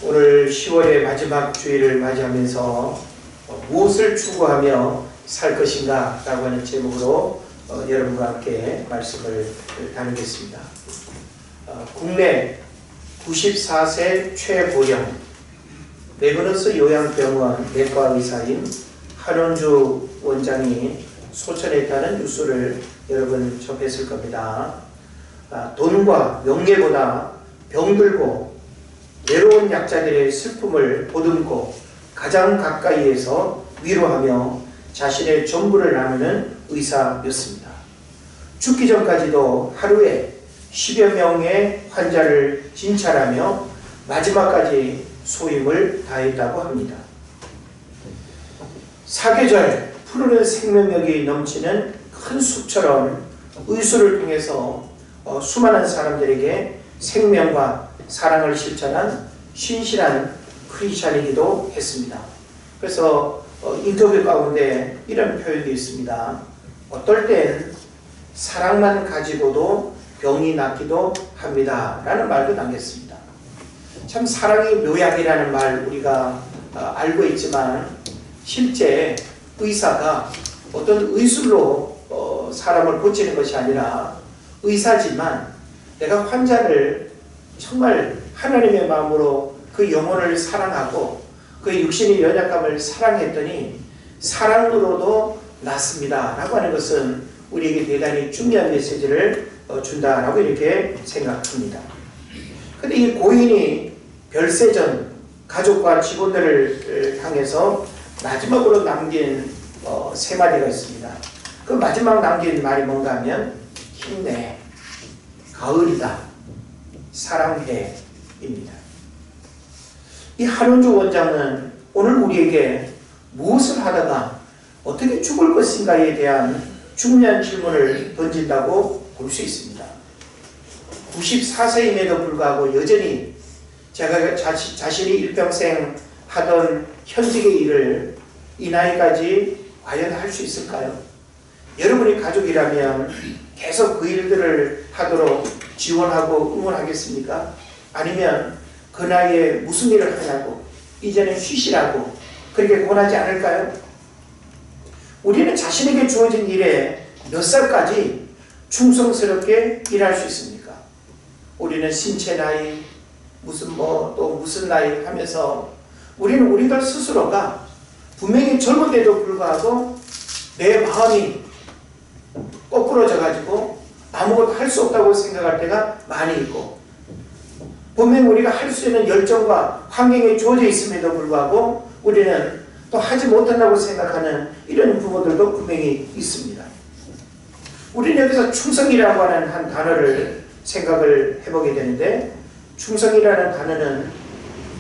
오늘 10월의 마지막 주일을 맞이하면서 무엇을 추구하며 살 것인가 라고 하는 제목으로 여러분과 함께 말씀을 나누겠습니다. 국내 94세 최고령 레그너스 요양병원 내과 의사인 한원주 원장이 소천했다는 뉴스를 여러분 접했을 겁니다. 돈과 명예보다 병들고 외로운 약자들의 슬픔을 보듬고 가장 가까이에서 위로하며 자신의 전부를 나누는 의사였습니다. 죽기 전까지도 하루에 10여 명의 환자를 진찰하며 마지막까지 소임을 다했다고 합니다. 사계절 푸르른 생명력이 넘치는 큰 숲처럼 의술을 통해서 수많은 사람들에게 생명과 사랑을 실천한 신실한 크리스찬이기도 했습니다. 그래서 인터뷰 가운데 이런 표현도 있습니다. 어떨 땐 사랑만 가지고도 병이 낫기도 합니다 라는 말도 남겼습니다. 참 사랑이 묘약이라는 말 우리가 알고 있지만 실제 의사가 어떤 의술로 사람을 고치는 것이 아니라 의사지만 내가 환자를 정말 하나님의 마음으로 그 영혼을 사랑하고 그 육신의 연약감을 사랑했더니 사랑으로도 낫습니다 라고 하는 것은 우리에게 대단히 중요한 메시지를 준다라고 이렇게 생각합니다. 근데 이 고인이 별세전 가족과 직원들을 향해서 마지막으로 남긴 세 마디가 있습니다. 그 마지막 남긴 말이 뭔가 하면 힘내, 가을이다, 사랑해 입니다. 이 한원주 원장은 오늘 우리에게 무엇을 하다가 어떻게 죽을 것인가에 대한 중요한 질문을 던진다고 볼 수 있습니다. 94세임에도 불구하고 여전히 제가 자신이 일평생 하던 현직의 일을 이 나이까지 과연 할 수 있을까요? 여러분이 가족이라면 계속 그 일들을 하도록 지원하고 응원하겠습니까? 아니면 그 나이에 무슨 일을 하냐고 이제는 쉬시라고 그렇게 권하지 않을까요? 우리는 자신에게 주어진 일에 몇 살까지 충성스럽게 일할 수 있습니까? 우리는 신체 나이 또 무슨 나이 하면서 우리는 우리들 스스로가 분명히 젊은데도 불구하고 내 마음이 거꾸러져 가지고 아무것도 할 수 없다고 생각할 때가 많이 있고 분명히 우리가 할 수 있는 열정과 환경에 주어져 있음에도 불구하고 우리는 또 하지 못한다고 생각하는 이런 부분들도 분명히 있습니다. 우리는 여기서 충성이라고 하는 한 단어를 생각을 해보게 되는데 충성이라는 단어는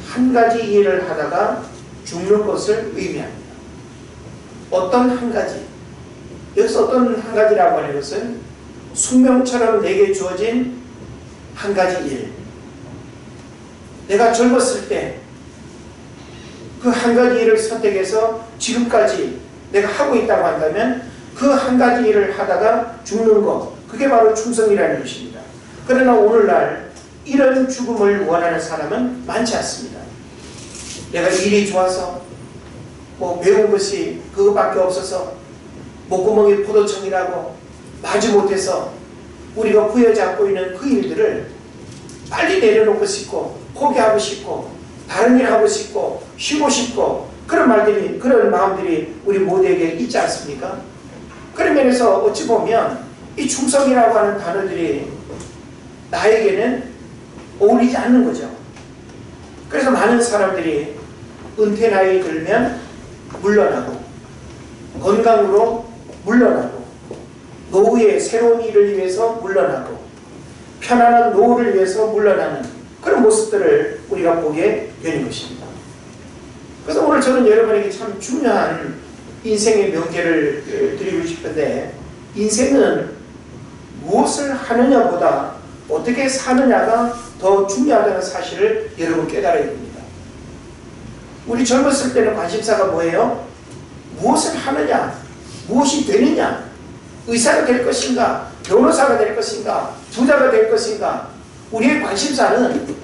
한 가지 일을 하다가 죽는 것을 의미합니다. 어떤 한 가지, 여기서 어떤 한 가지라고 하는 것은 숙명처럼 내게 주어진 한 가지 일. 내가 젊었을 때 그 한 가지 일을 선택해서 지금까지 내가 하고 있다고 한다면 그 한 가지 일을 하다가 죽는 것, 그게 바로 충성이라는 것입니다. 그러나 오늘날 이런 죽음을 원하는 사람은 많지 않습니다. 내가 일이 좋아서 배운 것이 그것밖에 없어서 목구멍이 포도청이라고 마지 못해서 우리가 부여잡고 있는 그 일들을 빨리 내려놓고 싶고 포기하고 싶고 다른 일 하고 싶고 쉬고 싶고 그런 마음들이 우리 모두에게 있지 않습니까? 그런 면에서 어찌 보면 이 충성이라고 하는 단어들이 나에게는 어울리지 않는 거죠. 그래서 많은 사람들이 은퇴 나이 들면 물러나고 건강으로 물러나고 노후의 새로운 일을 위해서 물러나고 편안한 노후를 위해서 물러나는 그런 모습들을 우리가 보게 되는 것입니다. 그래서 오늘 저는 여러분에게 참 중요한 인생의 명제를 드리고 싶은데 인생은 무엇을 하느냐보다 어떻게 사느냐가 더 중요하다는 사실을 여러분 깨달아야 됩니다. 우리 젊었을 때는 관심사가 뭐예요? 무엇을 하느냐, 무엇이 되느냐, 의사가 될 것인가, 변호사가 될 것인가, 부자가 될 것인가. 우리의 관심사는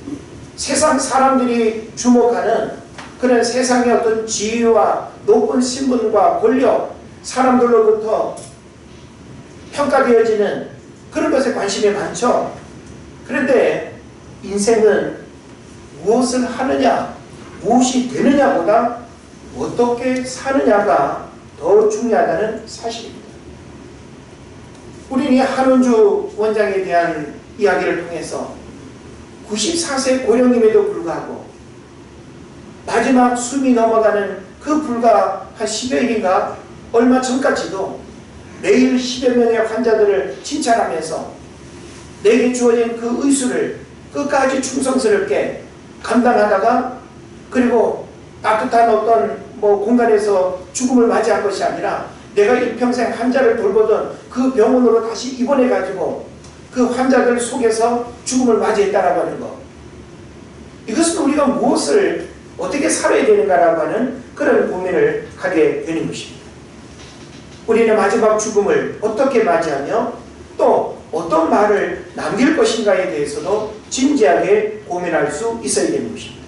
세상 사람들이 주목하는 그런 세상의 어떤 지위와 높은 신분과 권력, 사람들로부터 평가되어지는 그런 것에 관심이 많죠. 그런데 인생은 무엇을 하느냐, 무엇이 되느냐보다 어떻게 사느냐가 더 중요하다는 사실입니다. 우리는 이 한은주 원장에 대한 이야기를 통해서 94세 고령임에도 불구하고 마지막 숨이 넘어가는 그 불과 한 10여 일인가 얼마 전까지도 매일 10여 명의 환자들을 진찰하면서 내게 주어진 그 의수를 끝까지 충성스럽게 감당하다가, 그리고 따뜻한 어떤 공간에서 죽음을 맞이한 것이 아니라 내가 일평생 환자를 돌보던 그 병원으로 다시 입원해가지고 그 환자들 속에서 죽음을 맞이했다라고 하는 것. 이것은 우리가 무엇을 어떻게 살아야 되는가라고 하는 그런 고민을 하게 되는 것입니다. 우리는 마지막 죽음을 어떻게 맞이하며 또 어떤 말을 남길 것인가에 대해서도 진지하게 고민할 수 있어야 되는 것입니다.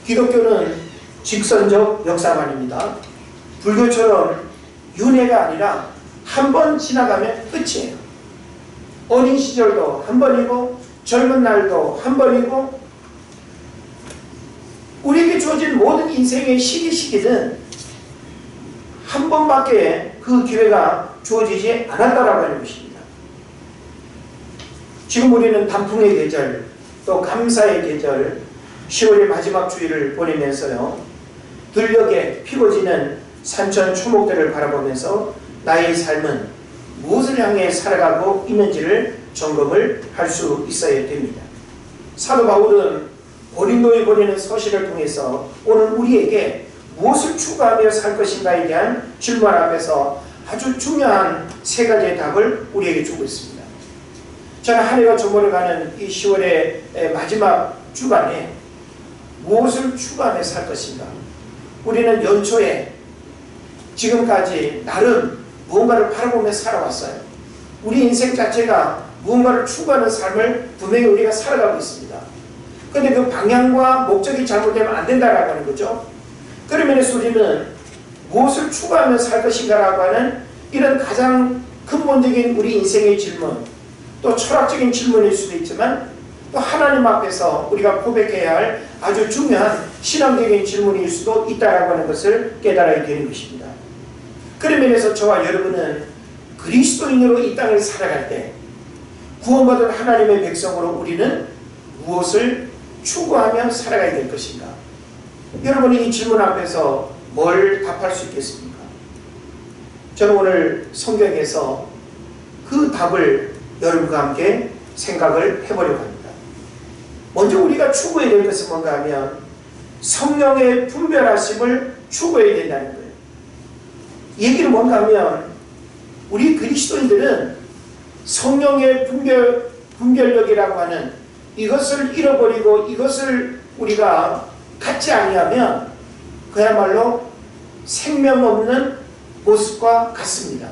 기독교는 직선적 역사관입니다. 불교처럼 윤회가 아니라 한 번 지나가면 끝이에요. 어린 시절도 한 번이고 젊은 날도 한 번이고, 우리에게 주어진 모든 인생의 시기는 한 번밖에 그 기회가 주어지지 않았다라고 하는 것입니다. 지금 우리는 단풍의 계절, 또 감사의 계절, 10월의 마지막 주일을 보내면서요, 들녘에 피고 지는 산천 초목들을 바라보면서 나의 삶은 무엇을 향해 살아가고 있는지를 점검을 할 수 있어야 됩니다. 사도 바울은 고린도에 보내는 서신을 통해서 오늘 우리에게 무엇을 추구하며 살 것인가에 대한 질문 앞에서 아주 중요한 세 가지의 답을 우리에게 주고 있습니다. 저는 한 해가 저물어가는 이 10월의 마지막 주간에 무엇을 추구하며 살 것인가? 우리는 연초에 지금까지 나름 무언가를 바라보며 살아왔어요. 우리 인생 자체가 무언가를 추구하는 삶을 분명히 우리가 살아가고 있습니다. 그런데 그 방향과 목적이 잘못되면 안 된다라고 하는 거죠. 그런 면에서 우리는 무엇을 추구하며 살 것인가라고 하는 이런 가장 근본적인 우리 인생의 질문, 또 철학적인 질문일 수도 있지만 또 하나님 앞에서 우리가 고백해야 할 아주 중요한 신앙적인 질문일 수도 있다라고 하는 것을 깨달아야 되는 것입니다. 그런 면에서 저와 여러분은 그리스도인으로 이 땅을 살아갈 때 구원받은 하나님의 백성으로 우리는 무엇을 추구하며 살아가야 될 것인가? 여러분이 이 질문 앞에서 뭘 답할 수 있겠습니까? 저는 오늘 성경에서 그 답을 여러분과 함께 생각을 해보려고 합니다. 먼저 우리가 추구해야 될 것은 뭔가 하면 성령의 분별하심을 추구해야 된다는 거예요. 이 얘기는 뭔가 하면 우리 그리스도인들은 성령의 분별력이라고 하는 이것을 잃어버리고 이것을 우리가 갖지 아니하면 그야말로 생명 없는 모습과 같습니다.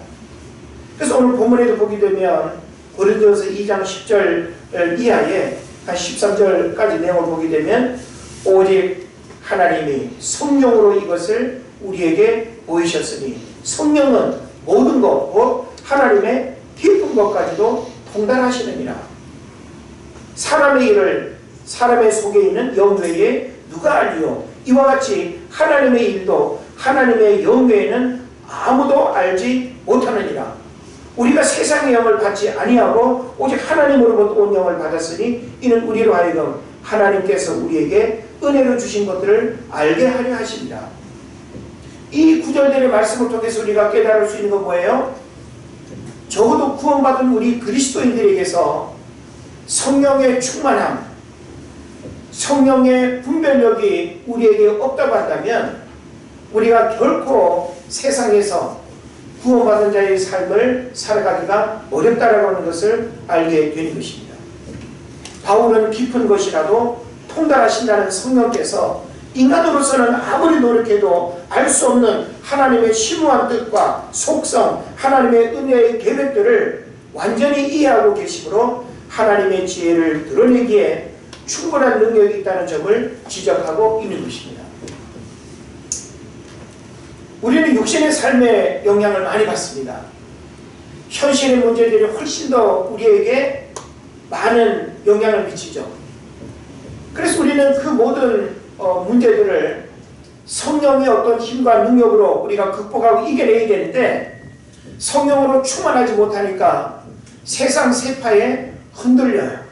그래서 오늘 본문에도 보게 되면 고린도전서 2장 10절 이하에 한 13절까지 내용을 보게 되면 오직 하나님이 성령으로 이것을 우리에게 보이셨으니 성령은 모든 것, 곧 하나님의 깊은 것까지도 통달하시느니라. 사람의 일을 사람의 속에 있는 영 외에 누가 알리요? 이와 같이 하나님의 일도 하나님의 영 외에는 아무도 알지 못하느니라. 우리가 세상의 영을 받지 아니하고 오직 하나님으로부터 온 영을 받았으니 이는 우리로 하여금 하나님께서 우리에게 은혜로 주신 것들을 알게 하려 하십니다. 이 구절들의 말씀을 통해서 우리가 깨달을 수 있는 건 뭐예요? 적어도 구원받은 우리 그리스도인들에게서 성령의 충만함, 성령의 분별력이 우리에게 없다고 한다면 우리가 결코 세상에서 구원받은 자의 삶을 살아가기가 어렵다라고 하는 것을 알게 되는 것입니다. 바울은 깊은 것이라도 통달하신다는 성령께서 인간으로서는 아무리 노력해도 알 수 없는 하나님의 심오한 뜻과 속성, 하나님의 은혜의 계획들을 완전히 이해하고 계시므로 하나님의 지혜를 드러내기에 충분한 능력이 있다는 점을 지적하고 있는 것입니다. 우리는 육신의 삶에 영향을 많이 받습니다. 현실의 문제들이 훨씬 더 우리에게 많은 영향을 미치죠. 그래서 우리는 그 모든 문제들을 성령의 어떤 힘과 능력으로 우리가 극복하고 이겨내야 되는데, 성령으로 충만하지 못하니까 세상 세파에 흔들려요.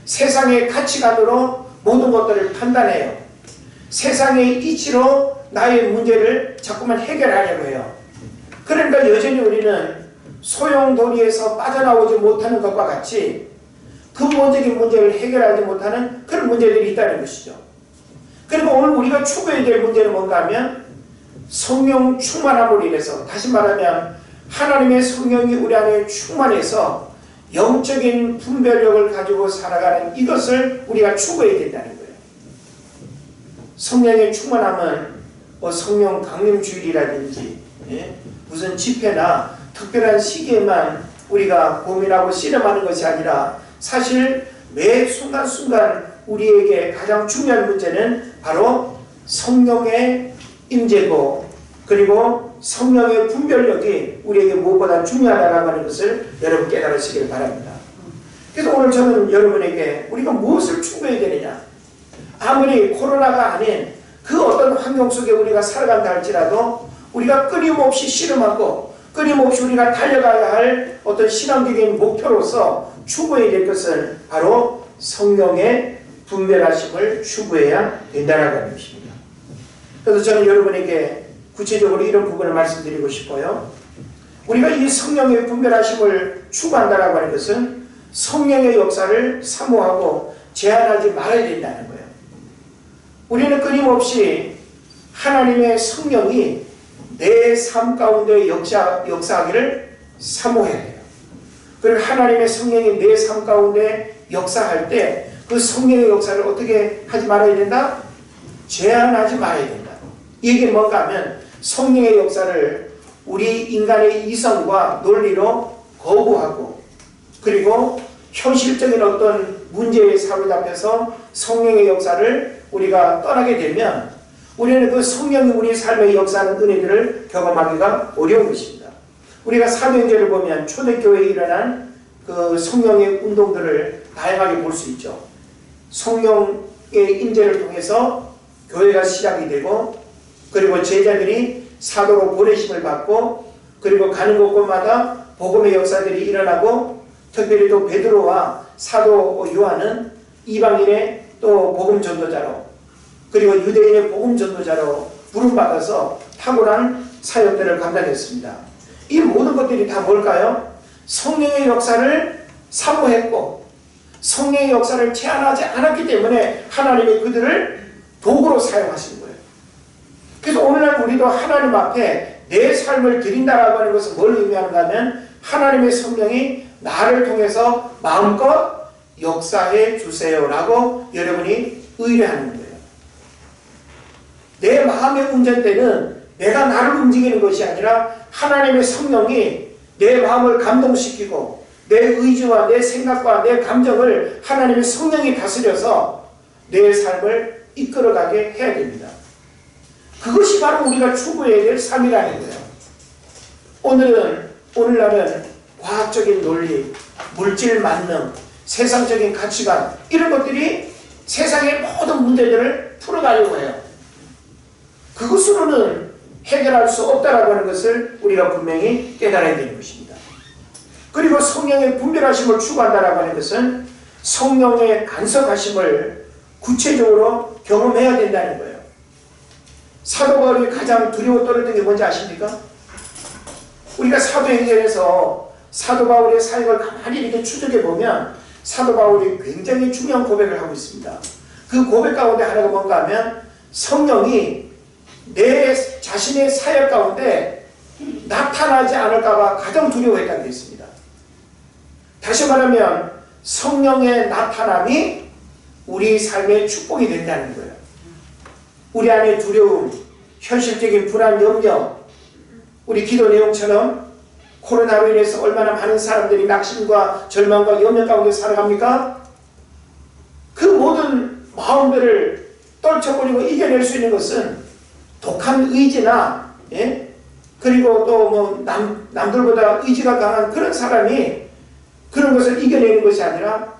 세상의 가치관으로 모든 것들을 판단해요. 세상의 이치로 나의 문제를 자꾸만 해결하려고 해요. 그러니까 여전히 우리는 소용돌이에서 빠져나오지 못하는 것과 같이 근본적인 문제를 해결하지 못하는 그런 문제들이 있다는 것이죠. 그리고 오늘 우리가 추구해야 될 문제는 뭔가 하면 성령 충만함으로 인해서, 다시 말하면 하나님의 성령이 우리 안에 충만해서 영적인 분별력을 가지고 살아가는 이것을 우리가 추구해야 된다는 거예요. 성령의 충만함은 성령 강림주일이라든지 무슨 집회나 특별한 시기에만 우리가 고민하고 씨름하는 것이 아니라 사실 매 순간순간 우리에게 가장 중요한 문제는 바로 성령의 임재고, 그리고 성령의 분별력이 우리에게 무엇보다 중요하다고 하는 것을 여러분 깨달으시길 바랍니다. 그래서 오늘 저는 여러분에게 우리가 무엇을 추구해야 되느냐, 아무리 코로나가 아닌 그 어떤 환경 속에 우리가 살아간다 할지라도 우리가 끊임없이 씨름하고 끊임없이 우리가 달려가야 할 어떤 신앙적인 목표로서 추구해야 될 것은 바로 성령의 분별하심을 추구해야 된다는 것입니다. 그래서 저는 여러분에게 구체적으로 이런 부분을 말씀드리고 싶어요. 우리가 이 성령의 분별하심을 추구한다고 하는 것은 성령의 역사를 사모하고 제한하지 말아야 된다는 거예요. 우리는 끊임없이 하나님의 성령이 내 삶 가운데 역사하기를 사모해야 해요. 그리고 하나님의 성령이 내 삶 가운데 역사할 때 그 성령의 역사를 어떻게 하지 말아야 된다? 제한하지 말아야 된다. 이게 뭔가 하면 성령의 역사를 우리 인간의 이성과 논리로 거부하고, 그리고 현실적인 어떤 문제에 사로잡혀서 성령의 역사를 우리가 떠나게 되면 우리는 그 성령이 우리 삶의 역사하는 은혜들을 경험하기가 어려운 것입니다. 우리가 사도행전을 보면 초대교회에 일어난 그 성령의 운동들을 다양하게 볼 수 있죠. 성령의 임재를 통해서 교회가 시작이 되고, 그리고 제자들이 사도로 보내심을 받고, 그리고 가는 곳곳마다 복음의 역사들이 일어나고, 특별히 또 베드로와 사도 요한은 이방인의 또 복음 전도자로, 그리고 유대인의 복음 전도자로 부름받아서 탁월한 사역들을 감당했습니다. 이 모든 것들이 다 뭘까요? 성령의 역사를 사모했고 성령의 역사를 제한하지 않았기 때문에 하나님이 그들을 도구로 사용하신 거예요. 그래서 오늘날 우리도 하나님 앞에 내 삶을 드린다라고 하는 것은 뭘 의미하는가 하면 하나님의 성령이 나를 통해서 마음껏 역사해 주세요라고 여러분이 의뢰하는 거예요. 내 마음의 운전대는 내가 나를 움직이는 것이 아니라 하나님의 성령이 내 마음을 감동시키고 내 의지와 내 생각과 내 감정을 하나님의 성령이 다스려서 내 삶을 이끌어가게 해야 됩니다. 그것이 바로 우리가 추구해야 될 삶이라는 거예요. 오늘날은 과학적인 논리, 물질 만능, 세상적인 가치관, 이런 것들이 세상의 모든 문제들을 풀어가려고 해요. 그것으로는 해결할 수 없다라고 하는 것을 우리가 분명히 깨달아야 되는 것입니다. 그리고 성령의 분별하심을 추구한다라고 하는 것은 성령의 간섭하심을 구체적으로 경험해야 된다는 거예요. 사도 바울이 가장 두려워 떨었던 게 뭔지 아십니까? 우리가 사도행전에서 사도 바울의 사역을 가만히 이렇게 추적해 보면 사도 바울이 굉장히 중요한 고백을 하고 있습니다. 그 고백 가운데 하나가 뭔가 하면 성령이 내 자신의 사역 가운데 나타나지 않을까봐 가장 두려워했다는 게 있습니다. 다시 말하면 성령의 나타남이 우리 삶의 축복이 된다는 거예요. 우리 안에 두려움, 현실적인 불안, 염려, 우리 기도 내용처럼 코로나로 인해서 얼마나 많은 사람들이 낙심과 절망과 염려 가운데 살아갑니까? 그 모든 마음들을 떨쳐버리고 이겨낼 수 있는 것은 독한 의지나, 예? 그리고 또 뭐 남들보다 의지가 강한 그런 사람이 그런 것을 이겨내는 것이 아니라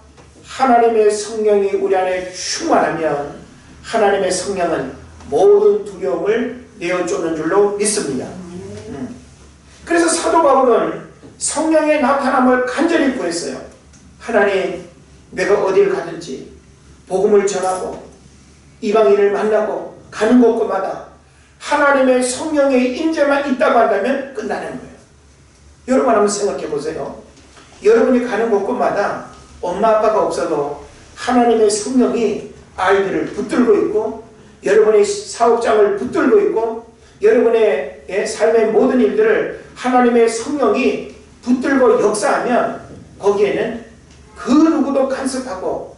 하나님의 성령이 우리 안에 충만하면 하나님의 성령은 모든 두려움을 내어쫓는 줄로 믿습니다. 그래서 사도 바울은 성령의 나타남을 간절히 구했어요. 하나님, 내가 어딜 가든지 복음을 전하고 이방인을 만나고 가는 곳마다 하나님의 성령의 임재만 있다고 한다면 끝나는 거예요. 여러분 한번 생각해 보세요. 여러분이 가는 곳마다 엄마 아빠가 없어도 하나님의 성령이 아이들을 붙들고 있고 여러분의 사업장을 붙들고 있고 여러분의 삶의 모든 일들을 하나님의 성령이 붙들고 역사하면 거기에는 그 누구도 간섭하고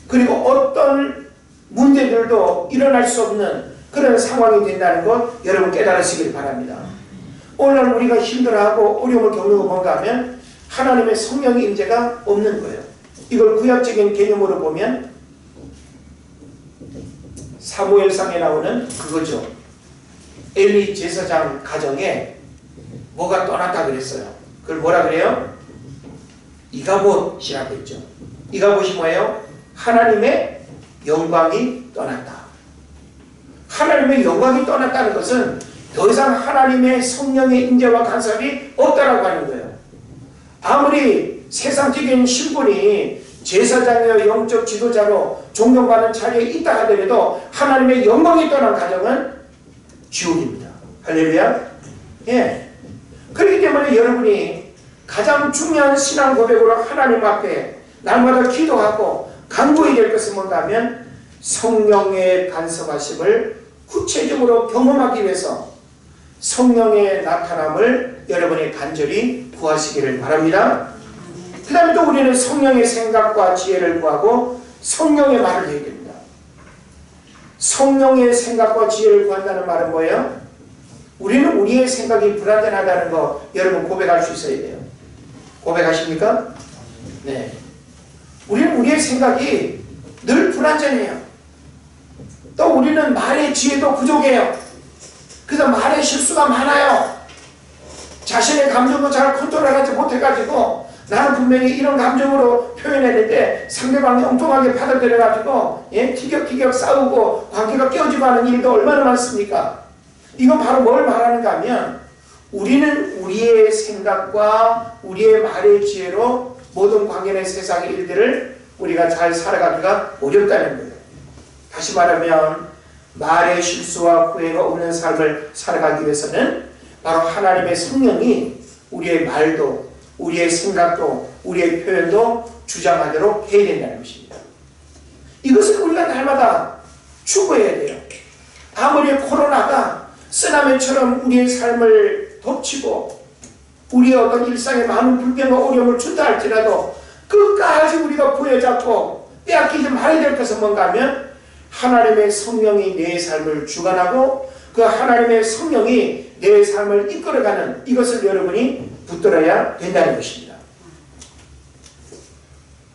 그리고 어떤 문제들도 일어날 수 없는 그런 상황이 된다는 것 여러분 깨달으시길 바랍니다. 오늘날 우리가 힘들어하고 어려움을 겪는 거 뭔가 하면 하나님의 성령의 임재가 없는 거예요. 이걸 구약적인 개념으로 보면 사무엘상에 나오는 그거죠. 엘리 제사장 가정에 뭐가 떠났다 그랬어요. 그걸 뭐라 그래요? 이가봇이라고 했죠. 이가봇이 뭐예요? 하나님의 영광이 떠났다. 하나님의 영광이 떠났다는 것은 더 이상 하나님의 성령의 임재와 간섭이 없다라고 하는 거예요. 아무리 세상적인 신분이 제사장이여 영적 지도자로 존경받는 자리에 있다 하더라도 하나님의 영광이 떠난 가정은 지옥입니다. 할렐루야. 예. 그렇기 때문에 여러분이 가장 중요한 신앙 고백으로 하나님 앞에 날마다 기도하고 간구해야 될 것은 뭔가 하면 성령의 간섭하심을 구체적으로 경험하기 위해서 성령의 나타남을 여러분이 간절히 구하시기를 바랍니다. 그 다음에 또 우리는 성령의 생각과 지혜를 구하고 성령의 말을 해야 됩니다. 성령의 생각과 지혜를 구한다는 말은 뭐예요? 우리는 우리의 생각이 불완전하다는 거 여러분 고백할 수 있어야 돼요. 고백하십니까? 네. 우리는 우리의 생각이 늘 불완전해요. 또 우리는 말의 지혜도 부족해요. 그래서 말의 실수가 많아요. 자신의 감정도 잘 컨트롤하지 못해가지고 나는 분명히 이런 감정으로 표현했는데 상대방이 엉뚱하게 받아들여가지고 티격태격 싸우고 관계가 깨어지고 하는 일도 얼마나 많습니까? 이건 바로 뭘 말하는가 하면 우리는 우리의 생각과 우리의 말의 지혜로 모든 관계의 세상의 일들을 우리가 잘 살아가기가 어렵다는 거예요. 다시 말하면 말의 실수와 후회가 없는 삶을 살아가기 위해서는 바로 하나님의 성령이 우리의 말도 우리의 생각도 우리의 표현도 주장하도록 해야 된다는 것입니다. 이것을 우리가 날마다 추구해야 돼요. 아무리 코로나가 쓰나미처럼 우리의 삶을 덮치고 우리의 어떤 일상에 많은 불편과 어려움을 준다 할지라도 끝까지 우리가 부여잡고 빼앗기지 말아야 될 것은 뭔가 하면 하나님의 성령이 내 삶을 주관하고 그 하나님의 성령이 내 삶을 이끌어가는 이것을 여러분이 붙들어야 된다는 것입니다.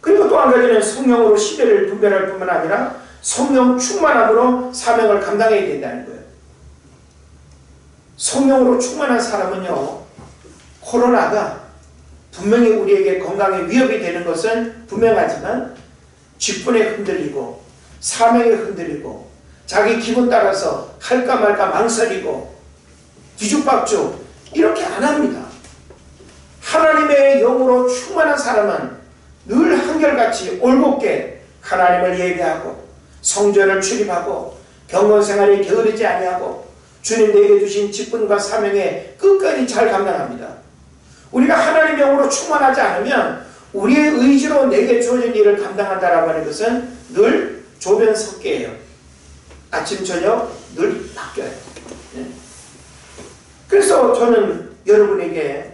그리고 또 한 가지는 성령으로 시대를 분별할 뿐만 아니라 성령 충만함으로 사명을 감당해야 된다는 거예요. 성령으로 충만한 사람은요, 코로나가 분명히 우리에게 건강에 위협이 되는 것은 분명하지만 직분에 흔들리고 사명에 흔들리고 자기 기분 따라서 할까 말까 망설이고 뒤죽박죽 이렇게 안 합니다. 하나님의 영으로 충만한 사람은 늘 한결같이 올곧게 하나님을 예배하고 성전을 출입하고 경건생활에 게으르지 아니하고 주님 내게 주신 직분과 사명에 끝까지 잘 감당합니다. 우리가 하나님의 영으로 충만하지 않으면 우리의 의지로 내게 주어진 일을 감당한다라고 하는 것은 늘 조변석계예요. 아침 저녁 늘 바뀌어요. 그래서 저는 여러분에게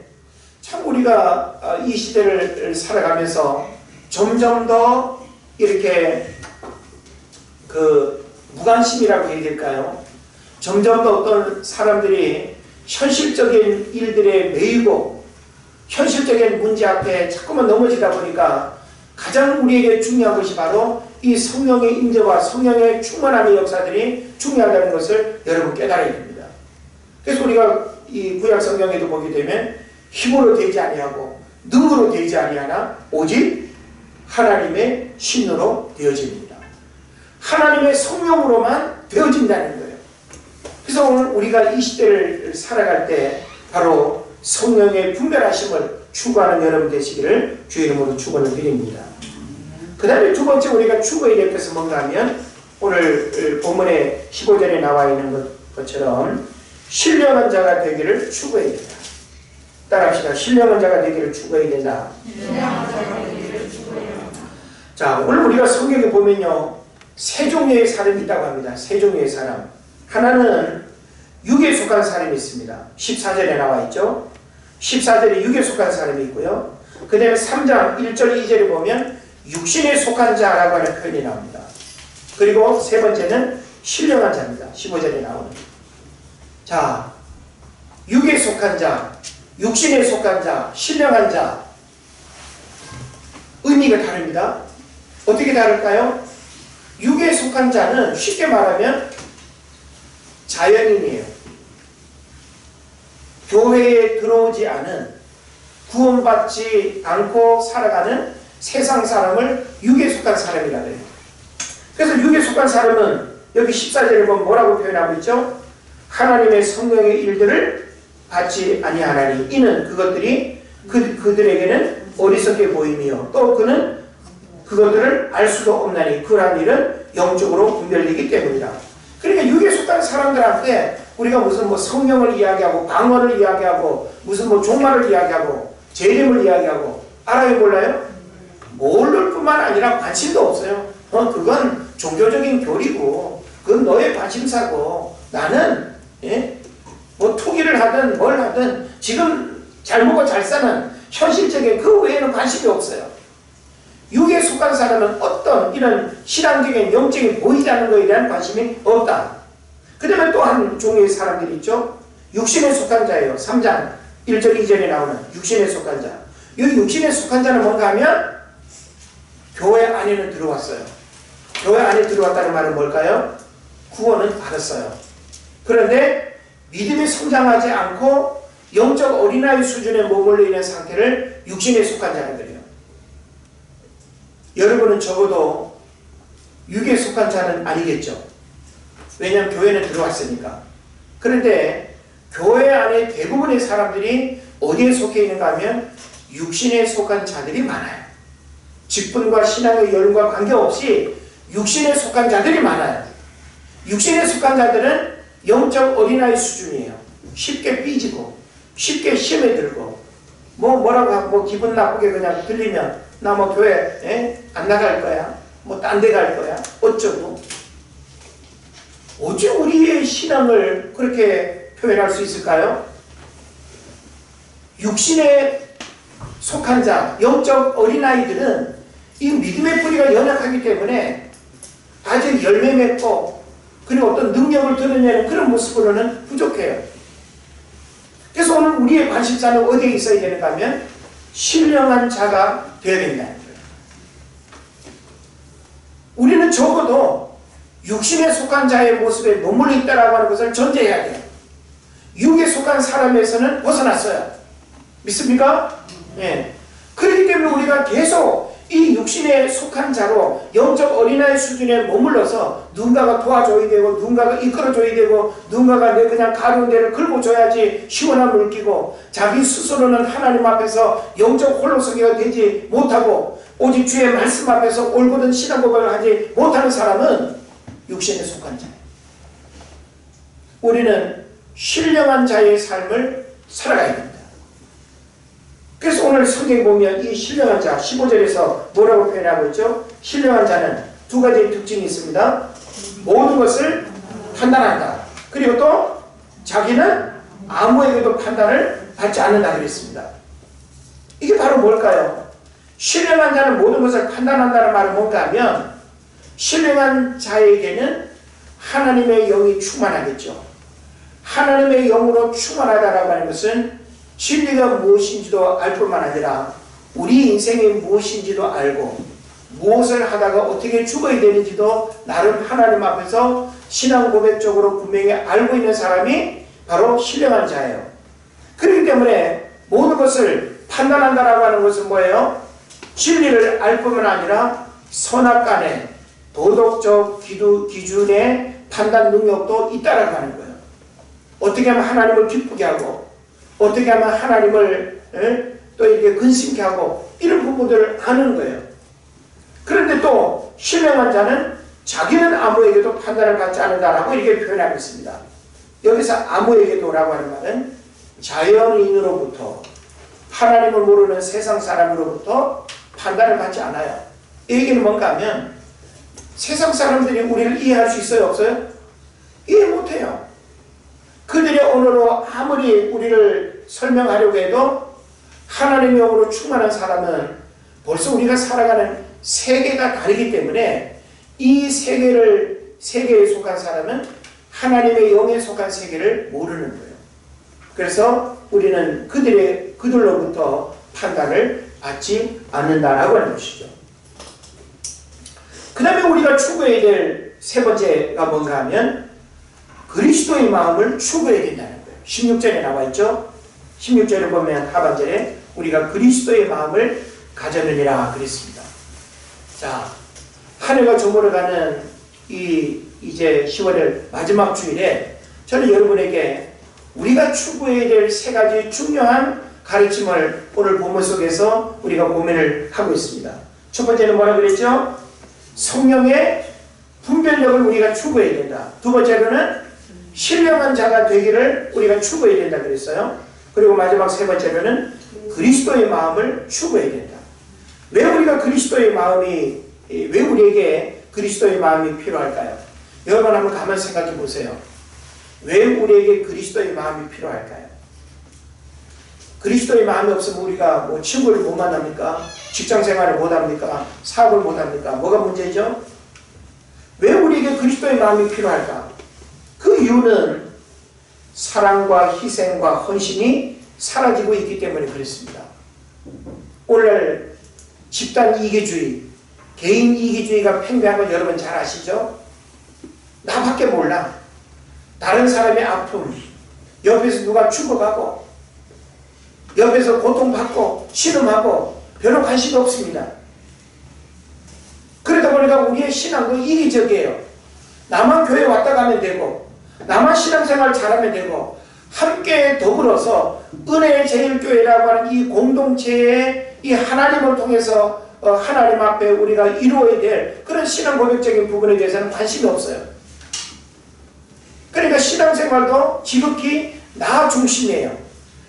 참 우리가 이 시대를 살아가면서 점점 더 이렇게 무관심이라고 해야 될까요? 점점 더 어떤 사람들이 현실적인 일들에 매이고 현실적인 문제 앞에 자꾸만 넘어지다 보니까 가장 우리에게 중요한 것이 바로 이 성령의 임재와 성령의 충만함의 역사들이 중요하다는 것을 여러분 깨달아야 됩니다. 그래서 우리가 이 구약 성경에도 보게 되면 힘으로 되지 아니하고 능으로 되지 아니하나 오직 하나님의 신으로 되어집니다. 하나님의 성령으로만 되어진다는 거예요. 그래서 오늘 우리가 이 시대를 살아갈 때 바로 성령의 분별하심을 추구하는 여러분 되시기를 주의 이름으로 축원을 드립니다. 그 다음에 두 번째 우리가 추구해야 될 것은 뭔가 하면 오늘 본문의 15절에 나와 있는 것처럼 신령한 자가 되기를 추구해야 된다. 따라합시다. 신령한 자가 되기를 추구해야 된다. 자, 오늘 우리가 성경에 보면요, 세 종류의 사람이 있다고 합니다. 세 종류의 사람. 하나는 육에 속한 사람이 있습니다. 14절에 나와 있죠. 14절에 육에 속한 사람이 있고요. 그 다음에 3장 1절 2절에 보면 육신에 속한 자라고 하는 표현이 나옵니다. 그리고 세 번째는 신령한 자입니다. 15절에 나오는. 자, 육에 속한 자, 육신에 속한 자, 신령한 자, 의미가 다릅니다. 어떻게 다를까요? 육에 속한 자는 쉽게 말하면 자연인이에요. 교회에 들어오지 않은, 구원받지 않고 살아가는 세상 사람을 육에 속한 사람이라 그래요. 그래서 육에 속한 사람은 여기 14절에 보면 뭐라고 표현하고 있죠? 하나님의 성령의 일들을 받지 아니하나니 이는 그것들이 그들에게는 어리석게 보이며 또 그는 그것들을 알 수도 없나니 그러한 일은 영적으로 분별되기 때문이다. 그러니까 육에 속한 사람들한테 우리가 무슨 뭐 성령을 이야기하고 방언을 이야기하고 무슨 뭐 종말을 이야기하고 재림을 이야기하고 알아요 몰라요? 모를 뿐만 아니라 관심도 없어요. 그건 종교적인 교리고 그건 너의 관심사고 나는 뭐 투기를 하든 뭘 하든 지금 잘 먹고 잘 사는 현실적인 그 외에는 관심이 없어요. 육에 속한 사람은 어떤 이런 신앙적인 영적인 보이지 않는 것에 대한 관심이 없다. 그 다음에 또 한 종류의 사람들이 있죠. 육신에 속한 자예요. 3장 1절 2절에 나오는 육신에 속한 자. 이 육신에 속한 자는 뭔가 하면 교회 안에는 들어왔어요. 교회 안에 들어왔다는 말은 뭘까요? 구원은 받았어요. 그런데 믿음이 성장하지 않고 영적 어린아이 수준에 머물러 있는 상태를 육신에 속한 자가 그래요. 여러분은 적어도 육에 속한 자는 아니겠죠. 왜냐하면 교회는 들어왔으니까. 그런데 교회 안에 대부분의 사람들이 어디에 속해 있는가 하면 육신에 속한 자들이 많아요. 직분과 신앙의 연과 관계없이 육신에 속한 자들이 많아요. 육신에 속한 자들은 영적 어린아이 수준이에요. 쉽게 삐지고 쉽게 시험에 들고 뭐라고 하고 뭐 기분 나쁘게 그냥 들리면 나 뭐 교회 안 나갈 거야 뭐 딴 데 갈 거야 어쩌고 어째 우리의 신앙을 그렇게 표현할 수 있을까요? 육신에 속한 자 영적 어린아이들은 이 믿음의 뿌리가 연약하기 때문에 아직 열매 맺고 그리고 어떤 능력을 드러내는 그런 모습으로는 부족해요. 그래서 오늘 우리의 관심사는 어디에 있어야 되는가 하면 신령한 자가 되어야 된다는 거예요. 우리는 적어도 육신에 속한 자의 모습에 머물러 있다라고 하는 것을 전제해야 돼요. 육에 속한 사람에서는 벗어났어요. 믿습니까? 예. 그렇기 때문에 우리가 계속 이 육신에 속한 자로 영적 어린아이 수준에 머물러서 누군가가 도와줘야 되고 누군가가 이끌어줘야 되고 누군가가 내 그냥 가려운 데를 긁어줘야지 시원함을 느끼고 자기 스스로는 하나님 앞에서 영적 홀로서기가 되지 못하고 오직 주의 말씀 앞에서 올곧은 신앙 고백을 하지 못하는 사람은 육신에 속한 자예요. 우리는 신령한 자의 삶을 살아가야 됩니다. 그래서 오늘 성경에 보면 이 신령한 자 15절에서 뭐라고 표현하고 있죠? 신령한 자는 두 가지의 특징이 있습니다. 모든 것을 판단한다. 그리고 또 자기는 아무에게도 판단을 받지 않는다 그랬습니다. 이게 바로 뭘까요? 신령한 자는 모든 것을 판단한다는 말은 뭔가 하면 신령한 자에게는 하나님의 영이 충만하겠죠. 하나님의 영으로 충만하다라고 하는 것은 진리가 무엇인지도 알 뿐만 아니라 우리 인생이 무엇인지도 알고 무엇을 하다가 어떻게 죽어야 되는지도 나름 하나님 앞에서 신앙 고백적으로 분명히 알고 있는 사람이 바로 신령한 자예요. 그렇기 때문에 모든 것을 판단한다라고 하는 것은 뭐예요? 진리를 알 뿐만 아니라 선악간에 도덕적 기준의 판단 능력도 있다라고 하는 거예요. 어떻게 하면 하나님을 기쁘게 하고 어떻게 하면 하나님을 또 이렇게 근심케 하고 이런 부분들을 아는 거예요. 그런데 또 신령한 자는 자기는 아무에게도 판단을 받지 않는다라고 이렇게 표현하고 있습니다. 여기서 아무에게도라고 하는 말은 자연인으로부터 하나님을 모르는 세상 사람으로부터 판단을 받지 않아요. 이 얘기는 뭔가 하면 세상 사람들이 우리를 이해할 수 있어요? 없어요? 이해 못해요. 그들의 언어로 아무리 우리를 설명하려고 해도 하나님의 영으로 충만한 사람은 벌써 우리가 살아가는 세계가 다르기 때문에 이 세계에 속한 사람은 하나님의 영에 속한 세계를 모르는 거예요. 그래서 우리는 그들로부터 판단을 받지 않는다라고 하는 것이죠. 그 다음에 우리가 추구해야 될 세 번째가 뭔가 하면 그리스도의 마음을 추구해야 된다는 거예요. 16절에 나와 있죠. 16절을 보면 하반절에 우리가 그리스도의 마음을 가졌느니라 그랬습니다. 자, 한 해가 저물어가는 이제 10월의 마지막 주일에 저는 여러분에게 우리가 추구해야 될 세 가지 중요한 가르침을 오늘 본문 속에서 우리가 고민을 하고 있습니다. 첫 번째는 뭐라 그랬죠? 성령의 분별력을 우리가 추구해야 된다. 두 번째로는 신령한 자가 되기를 우리가 추구해야 된다 그랬어요. 그리고 마지막 세 번째로는 그리스도의 마음을 추구해야 된다. 왜 우리에게 그리스도의 마음이 필요할까요? 여러분 한번 가만 생각해 보세요. 왜 우리에게 그리스도의 마음이 필요할까요? 그리스도의 마음이 없으면 우리가 뭐 친구를 못 만납니까? 직장생활을 못 합니까? 사업을 못 합니까? 뭐가 문제죠? 왜 우리에게 그리스도의 마음이 필요할까? 그 이유는 사랑과 희생과 헌신이 사라지고 있기 때문에 그렇습니다. 오늘 집단 이기주의, 개인 이기주의가 팽배한 건 여러분 잘 아시죠? 나밖에 몰라. 다른 사람의 아픔, 옆에서 누가 죽어가고 옆에서 고통받고 신음하고 별로 관심이 없습니다. 그러다 보니까 우리의 신앙도 이기적이에요. 나만 교회 왔다 가면 되고 나만 신앙생활 잘하면 되고 함께 더불어서 은혜의 제일교회라고 하는 이 공동체의 이 하나님을 통해서 하나님 앞에 우리가 이루어야 될 그런 신앙 고백적인 부분에 대해서는 관심이 없어요. 그러니까 신앙생활도 지극히 나 중심이에요.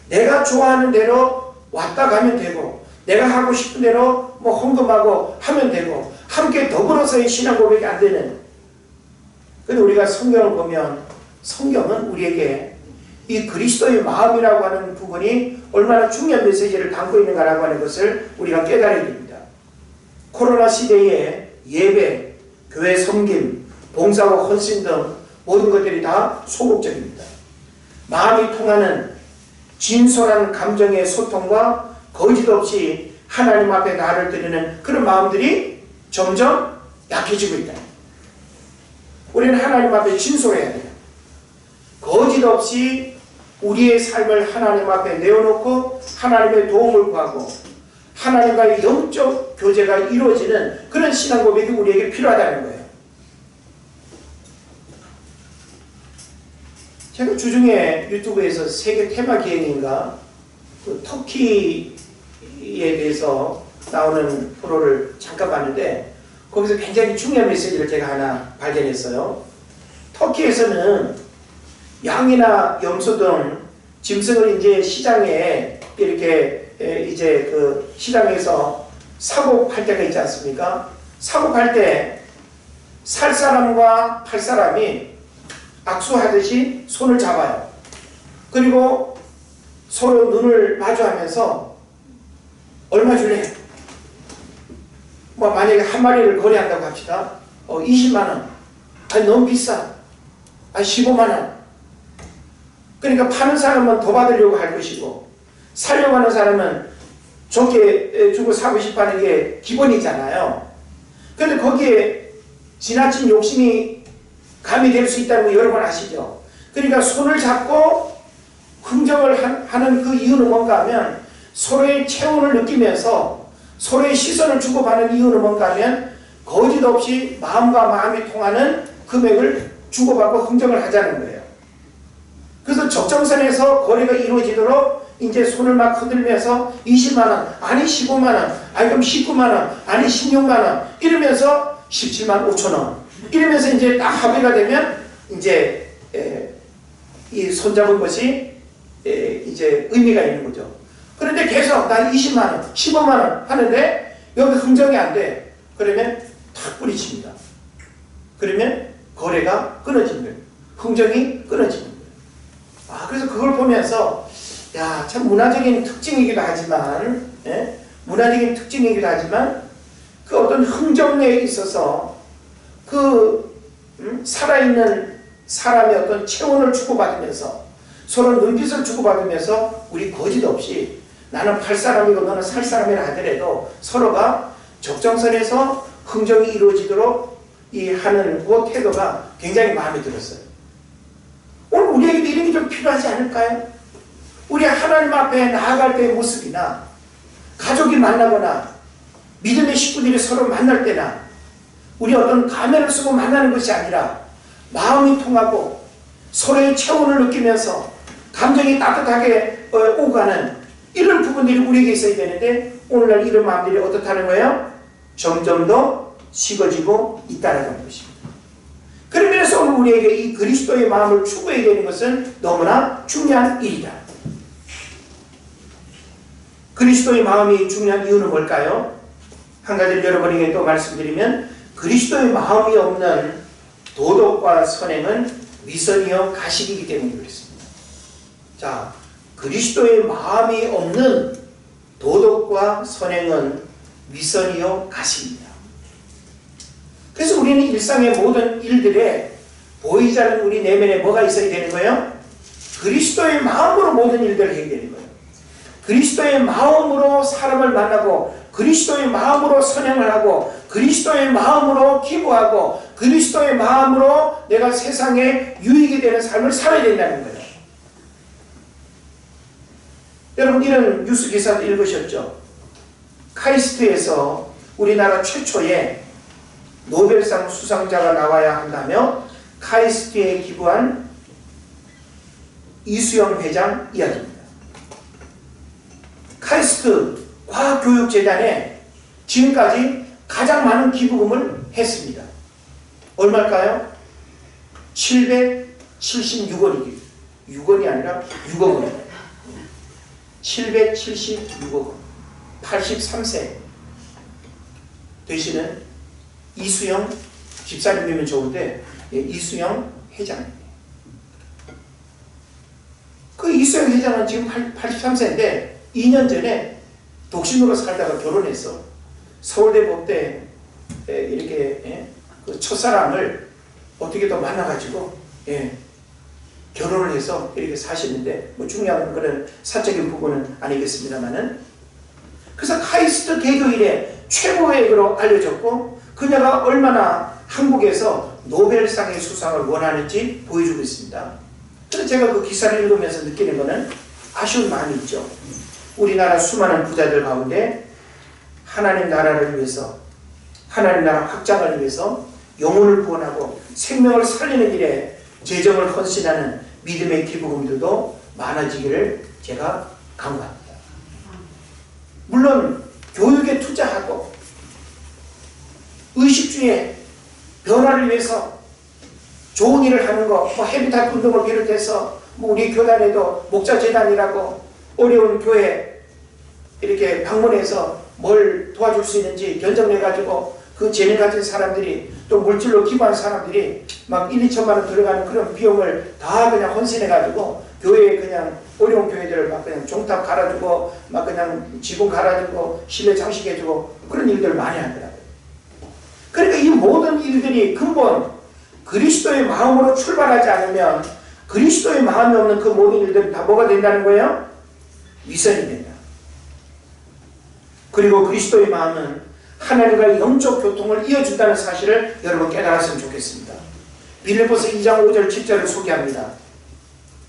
내가 좋아하는 대로 왔다 가면 되고 내가 하고 싶은 대로 뭐 헌금하고 하면 되고 함께 더불어서의 신앙 고백이 안 되는. 그런데 우리가 성경을 보면 성경은 우리에게 이 그리스도의 마음이라고 하는 부분이 얼마나 중요한 메시지를 담고 있는가라고 하는 것을 우리가 깨달아야 됩니다. 코로나 시대에 예배, 교회 섬김, 봉사와 헌신 등 모든 것들이 다 소극적입니다. 마음이 통하는 진솔한 감정의 소통과 거짓 없이 하나님 앞에 나를 드리는 그런 마음들이 점점 약해지고 있다. 우리는 하나님 앞에 진솔해야 돼요. 거짓 없이 우리의 삶을 하나님 앞에 내어놓고 하나님의 도움을 구하고 하나님과의 영적 교제가 이루어지는 그런 신앙 고백이 우리에게 필요하다는 거예요. 제가 주중에 유튜브에서 세계 테마 기행인가 그 터키에 대해서 나오는 프로를 잠깐 봤는데 거기서 굉장히 중요한 메시지를 제가 하나 발견했어요. 터키에서는 양이나 염소 등 짐승을 이제 시장에 이렇게 이제 그 시장에서 사고 팔 때가 있지 않습니까? 사고 팔 때 살 사람과 팔 사람이 악수하듯이 손을 잡아요. 그리고 서로 눈을 마주하면서 얼마 줄래? 뭐 만약에 한 마리를 거래한다고 합시다. 20만원. 아니 너무 비싸. 아니 15만원. 그러니까 파는 사람은 더 받으려고 할 것이고 사려고 하는 사람은 좋게 주고 사고 싶어 하는 게 기본이잖아요. 근데 거기에 지나친 욕심이 가미될 수 있다는 거 여러분 아시죠? 그러니까 손을 잡고 흥정을 하는 그 이유는 뭔가 하면 서로의 체온을 느끼면서 서로의 시선을 주고받는 이유는 뭔가 하면 거짓 없이 마음과 마음이 통하는 금액을 주고받고 흥정을 하자는 거예요. 그래서 적정선에서 거래가 이루어지도록 이제 손을 막 흔들면서 20만원, 아니 15만원, 아니 그럼 19만원, 아니 16만원 이러면서 17만 5천원 이러면서 이제 딱 합의가 되면 이제 이 손잡은 것이 이제 의미가 있는 거죠. 그런데 계속 나 20만원, 15만원 하는데 여기 흥정이 안 돼. 그러면 탁 뿌리칩니다. 그러면 거래가 끊어지는 거예요. 흥정이 끊어지는 거예요. 그래서 그걸 보면서 야, 참 문화적인 특징이기도 하지만 문화적인 특징이기도 하지만 그 어떤 흥정에 있어서 그 살아있는 사람의 어떤 체온을 주고받으면서 서로 눈빛을 주고받으면서 우리 거짓 없이 나는 팔 사람이고 너는 살 사람이라 하더라도 서로가 적정선에서 흥정이 이루어지도록 하는 그 태도가 굉장히 마음에 들었어요. 오늘 우리에게도 이런 게 좀 필요하지 않을까요? 우리 하나님 앞에 나아갈 때의 모습이나 가족이 만나거나 믿음의 식구들이 서로 만날 때나 우리 어떤 가면을 쓰고 만나는 것이 아니라 마음이 통하고 서로의 체온을 느끼면서 감정이 따뜻하게 오가는 이런 부분들이 우리에게 있어야 되는데 오늘날 이런 마음들이 어떻다는 거예요? 점점 더 식어지고 있다는 것입니다. 그런 면에서 오늘 우리에게 이 그리스도의 마음을 추구해야 되는 것은 너무나 중요한 일이다. 그리스도의 마음이 중요한 이유는 뭘까요? 한 가지를 여러분에게 또 말씀드리면 그리스도의 마음이 없는 도덕과 선행은 위선이요 가식이기 때문에 그렇습니다. 자, 그리스도의 마음이 없는 도덕과 선행은 위선이요 가식입니다. 그래서 우리는 일상의 모든 일들에 보이지 않는 우리 내면에 뭐가 있어야 되는 거예요? 그리스도의 마음으로 모든 일들을 해야 되는 거예요. 그리스도의 마음으로 사람을 만나고 그리스도의 마음으로 선행을 하고 그리스도의 마음으로 기부하고 그리스도의 마음으로 내가 세상에 유익이 되는 삶을 살아야 된다는 거예요. 여러분 이런 뉴스 기사도 읽으셨죠? 카이스트에서 우리나라 최초의 노벨상 수상자가 나와야 한다며 카이스트에 기부한 이수영 회장 이야기입니다. 카이스트 과학교육재단에 지금까지 가장 많은 기부금을 했습니다. 얼마일까요? 776원이기 6원이 아니라 6억 원입니다. 776억 원 83세 되시는 이수영 집사님이면 좋은데 이수영 회장입니다. 그 이수영 회장은 지금 83세인데 2년 전에 독신으로 살다가 결혼했어. 서울대 법대 이렇게 그 첫사랑을 어떻게 더 만나가지고 결혼을 해서 이렇게 사시는데 뭐 중요한 그런 사적인 부분은 아니겠습니다만은 그래서 카이스트 개교일에 최고액으로 알려졌고 그녀가 얼마나 한국에서 노벨상의 수상을 원하는지 보여주고 있습니다. 그래서 제가 그 기사를 읽으면서 느끼는 것은 아쉬운 마음이 있죠. 우리나라 수많은 부자들 가운데 하나님 나라를 위해서 하나님 나라 확장을 위해서 영혼을 구원하고 생명을 살리는 일에 재정을 헌신하는 믿음의 기부금들도 많아지기를 제가 간구합니다. 물론 교육에 투자하고 의식주의 변화를 위해서 좋은 일을 하는 거, 뭐 헤비탑 운동을 비롯해서 뭐 우리 교단에도 목자재단이라고 어려운 교회 이렇게 방문해서 뭘 도와줄 수 있는지 견적내가지고 그 재능 가진 사람들이 또 물질로 기부한 사람들이 막 1, 2천만 원 들어가는 그런 비용을 다 그냥 헌신해가지고 교회에 그냥 어려운 교회들을 막 그냥 종탑 갈아주고 막 그냥 지붕 갈아주고 실내 장식해주고 그런 일들을 많이 하더라고요. 그러니까 이 모든 일들이 근본 그리스도의 마음으로 출발하지 않으면 그리스도의 마음이 없는 그 모든 일들은 다 뭐가 된다는 거예요? 위선이 된다. 그리고 그리스도의 마음은 하나님과의 영적 교통을 이어준다는 사실을 여러분 깨달았으면 좋겠습니다. 빌립보서 2장 5절 7절을 소개합니다.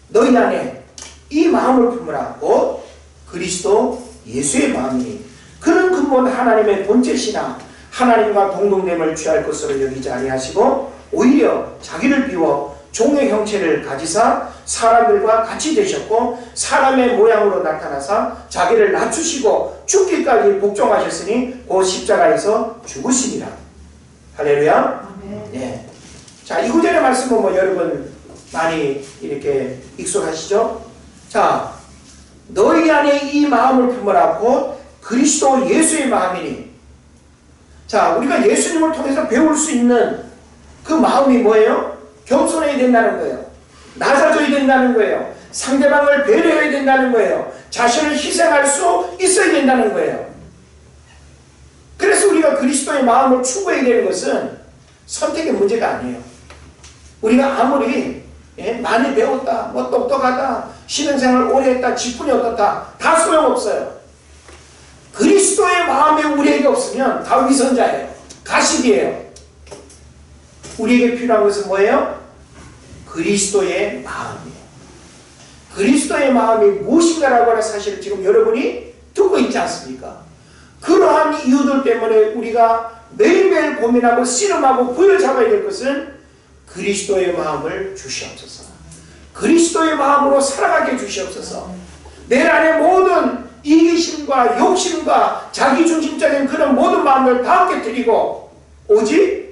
너희 안에 이 마음을 품으라. 곧 그리스도 예수의 마음이니 그는 근본 하나님의 본체시나 하나님과 동등됨을 취할 것으로 여기지 아니하시고 오히려 자기를 비워 종의 형체를 가지사 사람들과 같이 되셨고 사람의 모양으로 나타나사 자기를 낮추시고 죽기까지 복종하셨으니 곧 십자가에서 죽으시니라. 할렐루야. 네. 자, 이 구절의 말씀은 뭐 여러분 많이 이렇게 익숙하시죠? 자, 너희 안에 이 마음을 품으라. 곧 그리스도 예수의 마음이니. 자, 우리가 예수님을 통해서 배울 수 있는 그 마음이 뭐예요? 겸손해야 된다는 거예요. 낮아져야 된다는 거예요. 상대방을 배려해야 된다는 거예요. 자신을 희생할 수 있어야 된다는 거예요. 그래서 우리가 그리스도의 마음을 추구해야 되는 것은 선택의 문제가 아니에요. 우리가 아무리 많이 배웠다, 뭐 똑똑하다, 신앙생활 오래 했다, 직분이 어떻다, 다 소용없어요. 그리스도의 마음이 우리에게 없으면 다 위선자예요. 가식이에요. 우리에게 필요한 것은 뭐예요? 그리스도의 마음이에요. 그리스도의 마음이 무엇인가라고 하는 사실을 지금 여러분이 듣고 있지 않습니까? 그러한 이유들 때문에 우리가 매일매일 고민하고 씨름하고 부여잡아야 될 것은 그리스도의 마음을 주시옵소서. 그리스도의 마음으로 살아가게 주시옵소서. 내 안에 모든 이기심과 욕심과 자기중심적인 그런 모든 마음을 다 깨뜨리고 오직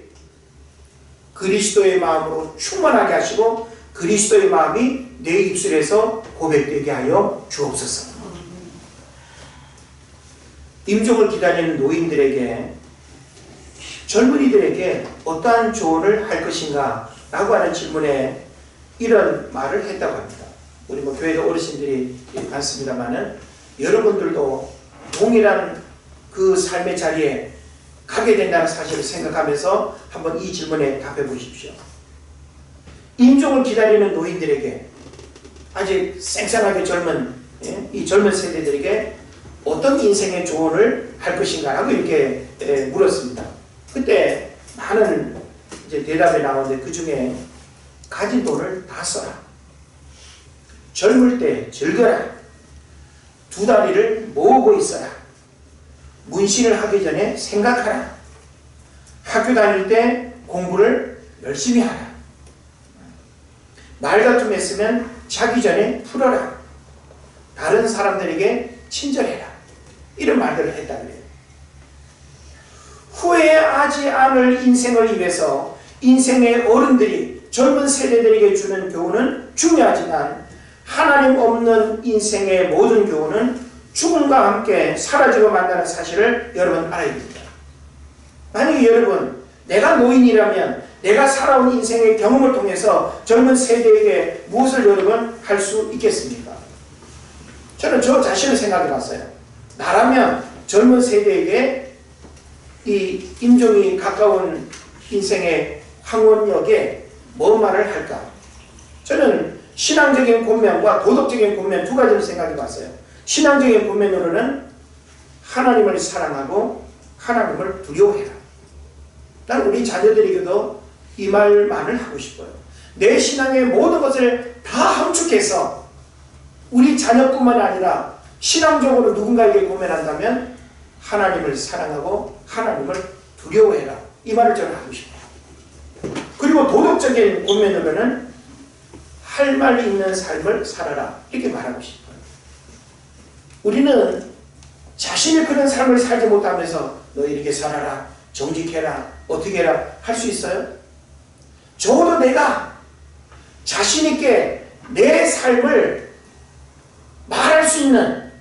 그리스도의 마음으로 충만하게 하시고 그리스도의 마음이 내 입술에서 고백되게 하여 주옵소서. 임종을 기다리는 노인들에게, 젊은이들에게 어떠한 조언을 할 것인가 라고 하는 질문에 이런 말을 했다고 합니다. 우리 뭐 교회도 어르신들이 많습니다만은 여러분들도 동일한 그 삶의 자리에 가게 된다는 사실을 생각하면서 한번 이 질문에 답해 보십시오. 임종을 기다리는 노인들에게, 아직 생생하게 젊은 이 젊은 세대들에게 어떤 인생의 조언을 할 것인가 라고 이렇게 물었습니다. 그때 많은 이제 대답이 나오는데 그 중에 가진 돈을 다 써라. 젊을 때 즐거라. 두 다리를 모으고 있어라. 문신을 하기 전에 생각하라. 학교 다닐 때 공부를 열심히 하라. 말다툼했으면 자기 전에 풀어라. 다른 사람들에게 친절해라. 이런 말들을 했다 그래요. 후회하지 않을 인생을 위해서 인생의 어른들이 젊은 세대들에게 주는 교훈은 중요하지만 하나님 없는 인생의 모든 교훈은 죽음과 함께 사라지고 만다는 사실을 여러분 알아야 됩니다. 만약에 여러분, 내가 노인이라면 내가 살아온 인생의 경험을 통해서 젊은 세대에게 무엇을 여러분 할 수 있겠습니까? 저는 저 자신을 생각해 봤어요. 나라면 젊은 세대에게 이 임종이 가까운 인생의 황혼역에 뭔 말을 할까? 저는 신앙적인 권면과 도덕적인 권면 두 가지를 생각해 봤어요. 신앙적인 권면으로는 하나님을 사랑하고 하나님을 두려워해라. 난 우리 자녀들에게도 이 말만을 하고 싶어요. 내 신앙의 모든 것을 다 함축해서 우리 자녀뿐만 아니라 신앙적으로 누군가에게 권면한다면 하나님을 사랑하고 하나님을 두려워해라. 이 말을 저는 하고 싶어요. 그리고 도덕적인 권면으로는 할 말 있는 삶을 살아라. 이렇게 말하고 싶어요. 우리는 자신이 그런 삶을 살지 못하면서 너 이렇게 살아라, 정직해라, 어떻게 해라 할 수 있어요? 적어도 내가 자신있게 내 삶을 말할 수 있는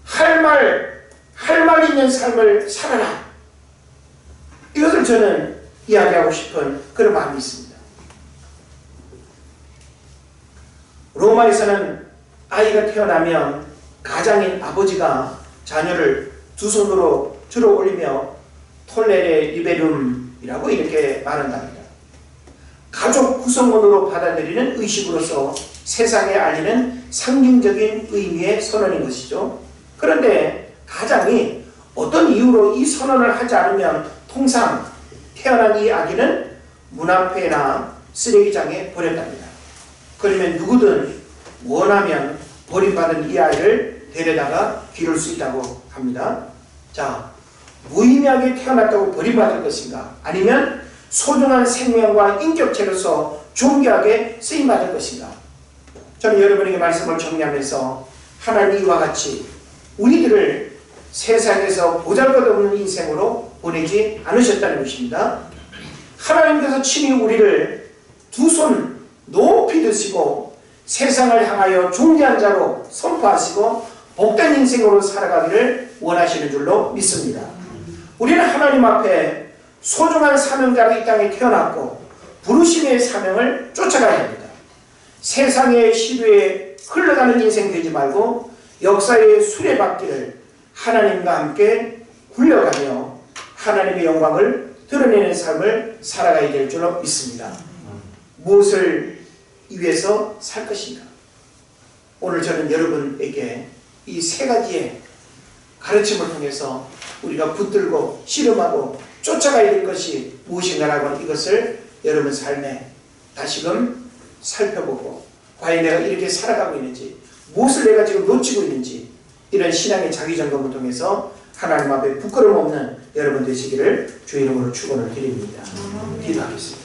할 말 있는 삶을 살아라. 이것을 저는 이야기하고 싶은 그런 마음이 있습니다. 로마에서는 아이가 태어나면 가장인 아버지가 자녀를 두 손으로 들어 올리며 톨레레 리베룸이라고 이렇게 말한답니다. 가족 구성원으로 받아들이는 의식으로서 세상에 알리는 상징적인 의미의 선언인 것이죠. 그런데 가장이 어떤 이유로 이 선언을 하지 않으면 통상 태어난 이 아기는 문 앞에나 쓰레기장에 버렸답니다. 그러면 누구든 원하면 버림받은 이 아이를 데려다가 기를 수 있다고 합니다. 자, 무의미하게 태어났다고 버림받을 것인가? 아니면 소중한 생명과 인격체로서 존귀하게 쓰임받을 것인가? 저는 여러분에게 말씀을 정리하면서 하나님 이와 같이 우리들을 세상에서 보잘것없는 인생으로 보내지 않으셨다는 것입니다. 하나님께서 친히 우리를 두 손 높이 드시고 세상을 향하여 존귀한 자로 선포하시고 복된 인생으로 살아가기를 원하시는 줄로 믿습니다. 우리는 하나님 앞에 소중한 사명자로 이 땅에 태어났고 부르심의 사명을 쫓아가야 합니다. 세상의 시류에 흘러가는 인생 되지 말고 역사의 수레바퀴를 하나님과 함께 굴려가며 하나님의 영광을 드러내는 삶을 살아가야 될 줄로 믿습니다. 무엇을 위해서 살 것인가? 오늘 저는 여러분에게 이 세 가지의 가르침을 통해서 우리가 붙들고 씨름하고 쫓아가야 될 것이 무엇인가라고 하는 이것을 여러분 삶에 다시금 살펴보고 과연 내가 이렇게 살아가고 있는지 무엇을 내가 지금 놓치고 있는지 이런 신앙의 자기점검을 통해서 하나님 앞에 부끄러움 없는 여러분 되시기를 주의 이름으로 축원을 드립니다. 기도하겠습니다.